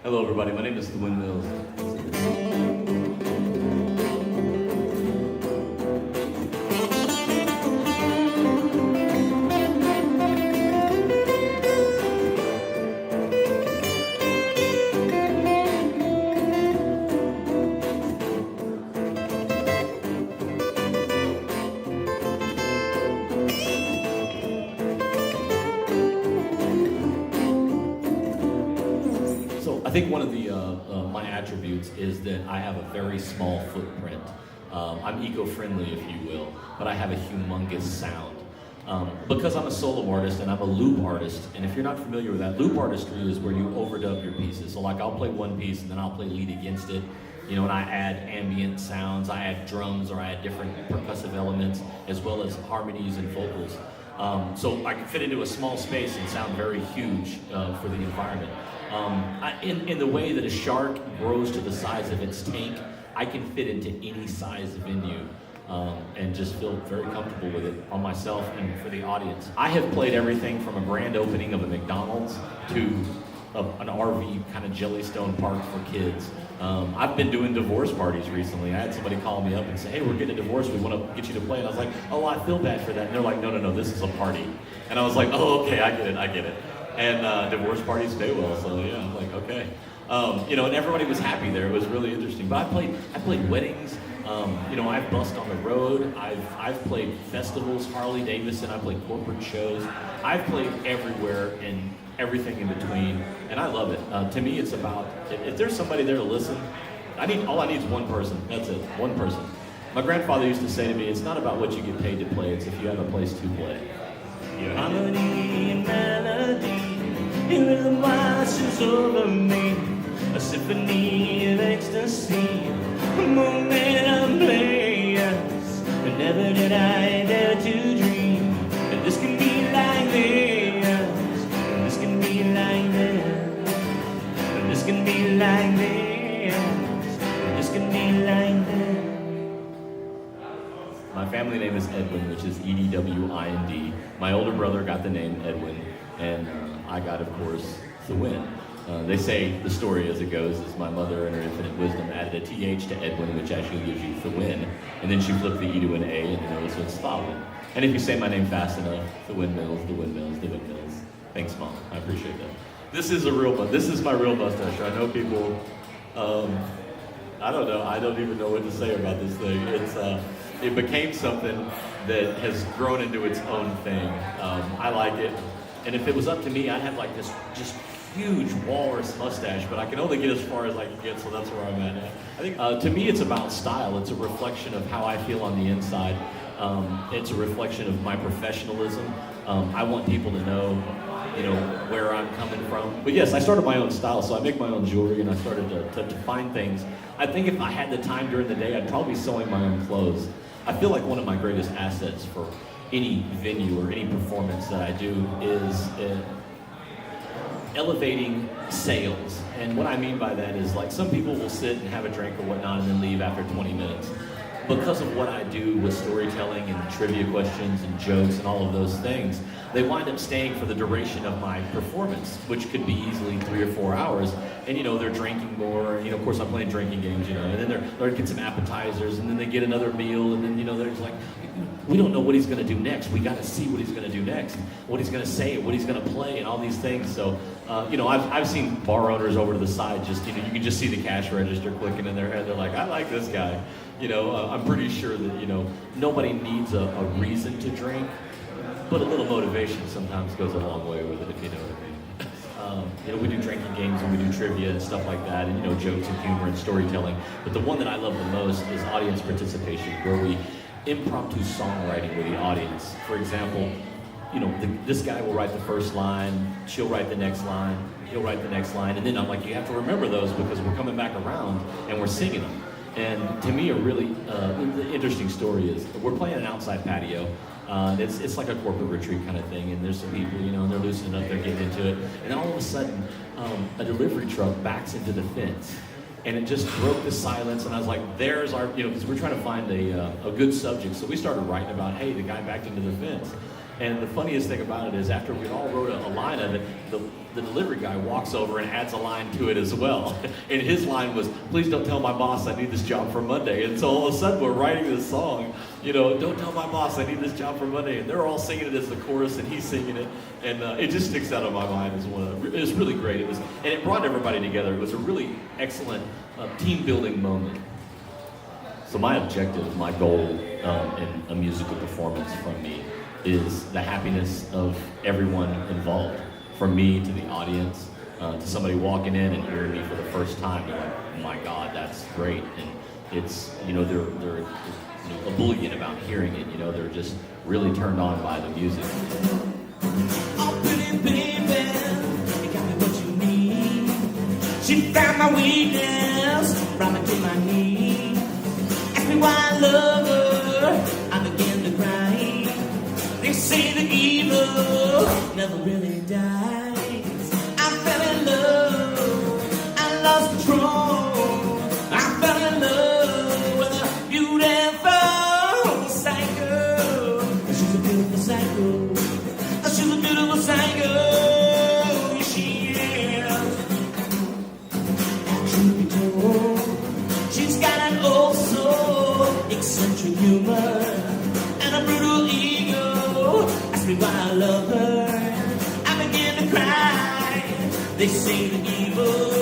Hello, everybody. My name is Thawindmills. I think one of my attributes is that I have a very small footprint. I'm eco-friendly, if you will, but I have a humongous sound. Because I'm a solo artist and I'm a loop artist, and if you're not familiar with that, loop artistry is where you overdub your pieces. So like I'll play one piece and then I'll play lead against it, and I add ambient sounds, I add drums, or I add different percussive elements, as well as harmonies and vocals. So I can fit into a small space and sound very huge for the environment. In the way that a shark grows to the size of its tank, I can fit into any size venue and just feel very comfortable with it on myself and for the audience. I have played everything from a grand opening of a McDonald's to an RV kind of Jellystone park for kids. I've been doing divorce parties recently. I had somebody call me up and say, hey, we're getting a divorce, we want to get you to play. And I was like, oh, I feel bad for that. And they're like, no, this is a party. And I was like, oh, okay, I get it. And divorce parties pay well, so yeah, I'm like, okay. And everybody was happy there. It was really interesting. But I played weddings. I've bussed on the road. I've played festivals, Harley Davidson. I played corporate shows. I've played everywhere and everything in between, and I love it. To me, it's about if there's somebody there to listen. All I need is one person. That's it, one person. My grandfather used to say to me, "It's not about what you get paid to play. It's if you have a place to play." Harmony and melody, your rhythm washes over me, a symphony of ecstasy, a moment of players, but never did I dare to dream that this can be like this, and this can be like this, and this can be like this, and this can be like this. My family name is Edwin, which is Edwind. My older brother got the name Edwin, and I got, of course, Thawind. They say the story as it goes is my mother in her infinite wisdom added a TH to Edwin, which actually gives you Thawind, and then she flipped the E to an A, and then so it's Thawind. And if you say my name fast enough, the windmills. Thanks, Mom. I appreciate that. This is my real mustache. I know people. I don't know. I don't even know what to say about this thing. It became something that has grown into its own thing. I like it, and if it was up to me, I'd have like this just huge walrus mustache, but I can only get as far as I can get, so that's where I'm at now. I think to me it's about style. It's a reflection of how I feel on the inside. It's a reflection of my professionalism. I want people to know, where I'm coming from. But yes, I started my own style, so I make my own jewelry, and I started to find things. I think if I had the time during the day, I'd probably be sewing my own clothes. I feel like one of my greatest assets for any venue or any performance that I do is elevating sales. And what I mean by that is like some people will sit and have a drink or whatnot and then leave after 20 minutes. Because of what I do with storytelling and trivia questions and jokes and all of those things, they wind up staying for the duration of my performance, which could be easily 3 or 4 hours. And they're drinking more. Of course I'm playing drinking games, and then they're get some appetizers, and then they get another meal, and then they're just like, we don't know what he's going to do next. We got to see what he's going to do next, what he's going to say, what he's going to play, and all these things. So, I've seen bar owners over to the side, just you can just see the cash register clicking in their head. They're like, I like this guy. I'm pretty sure that nobody needs a reason to drink, but a little motivation sometimes goes a long way with it, if you know what I mean. We do drinking games and we do trivia and stuff like that, and jokes and humor and storytelling. But the one that I love the most is audience participation, where we impromptu songwriting with the audience. For example, this guy will write the first line, she'll write the next line, he'll write the next line, and then I'm like, you have to remember those because we're coming back around and we're singing them. And to me, a really interesting story is we're playing an outside patio. It's like a corporate retreat kind of thing, and there's some people, and they're loosening up, they're getting into it, and then all of a sudden, a delivery truck backs into the fence, and it just broke the silence. And I was like, "There's our," because we're trying to find a good subject. So we started writing about, hey, the guy backed into the fence. And the funniest thing about it is after we all wrote a line of it, the delivery guy walks over and adds a line to it as well. And his line was, please don't tell my boss I need this job for Monday. And so all of a sudden we're writing this song, you know, don't tell my boss I need this job for Monday. And they're all singing it as the chorus and he's singing it. And it just sticks out of my mind as one of the, it was really great. And it brought everybody together. It was a really excellent team building moment. So my objective, my goal in a musical performance from me is the happiness of everyone involved. From me to the audience, to somebody walking in and hearing me for the first time, they're like, oh my God, that's great. And it's, you know, they're you know, ebullient about hearing it, you know, they're just really turned on by the music. Oh, pretty baby, you got me what you need. She found my weakness, brought me to my knees. Asked me why I love her, I began to cry. They say the evil never really dies. I fell in love, I lost control. I fell in love with a beautiful psycho. She's a beautiful psycho. She's a beautiful psycho. Yes, she is. Truth be told, she's got an oh so eccentric humor and a brutal ego. Ask me why I love her, I begin to cry. They say the evil